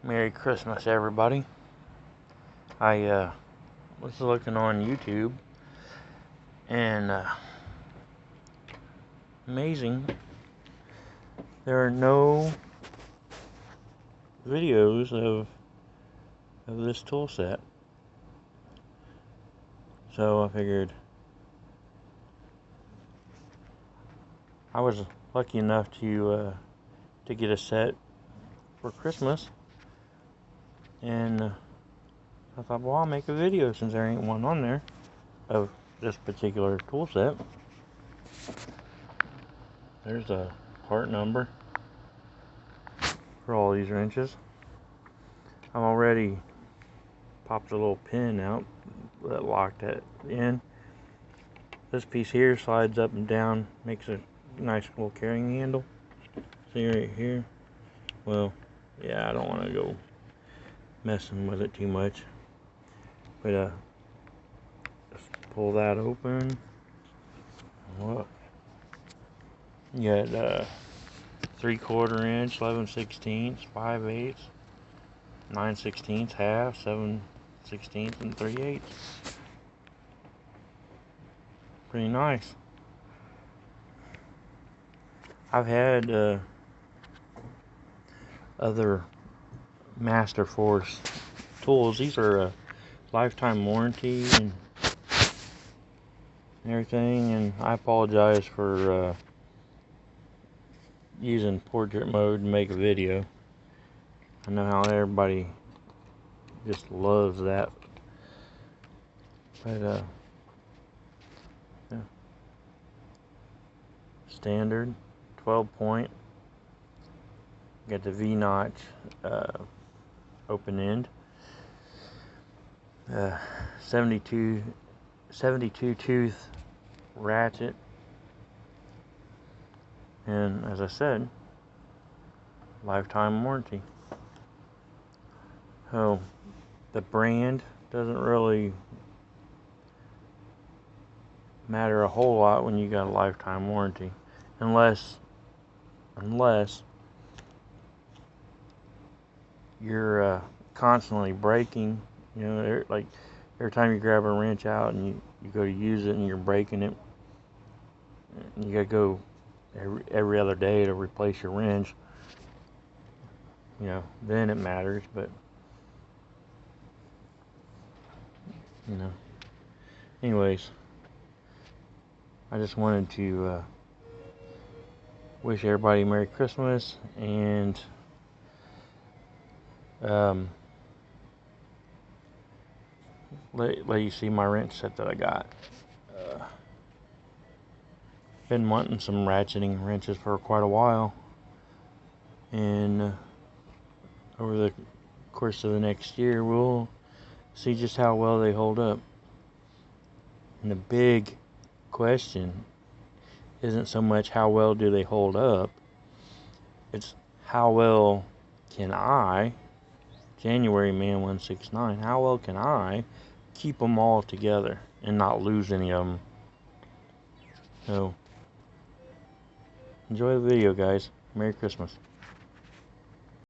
Merry Christmas, everybody. I was looking on YouTube, and amazing, there are no videos of this tool set. So I figured I was lucky enough to get a set for Christmas, and I thought, well, I'll make a video since there ain't one on there of this particular tool set. There's a part number for all these wrenches. I've already popped a little pin out that locked at the end. This piece here slides up and down, makes a nice little carrying handle. See right here? Well, yeah, I don't want to go messing with it too much. But just pull that open. Look, you got 3/4 inch, 11/16, 5/8, 9/16, half, 7/16, and 3/8. Pretty nice. I've had other Master Force tools. These are a lifetime warranty and everything, and I apologize for using portrait mode to make a video. I know how everybody just loves that, but yeah. Standard 12-point. Got the V-notch open end. 72 tooth ratchet, and as I said, lifetime warranty. So the brand doesn't really matter a whole lot when you got a lifetime warranty, unless you're constantly breaking. You know, like every time you grab a wrench out and you go to use it and you're breaking it, and you gotta go every other day to replace your wrench. You know, then it matters. But you know, anyways, I just wanted to wish everybody Merry Christmas, and let you see my wrench set that I got. Been wanting some ratcheting wrenches for quite a while, and over the course of the next year we'll see just how well they hold up. And the big question isn't so much how well do they hold up, it's how well can I, January Man 169, how well can I keep them all together and not lose any of them. So enjoy the video, guys. Merry Christmas.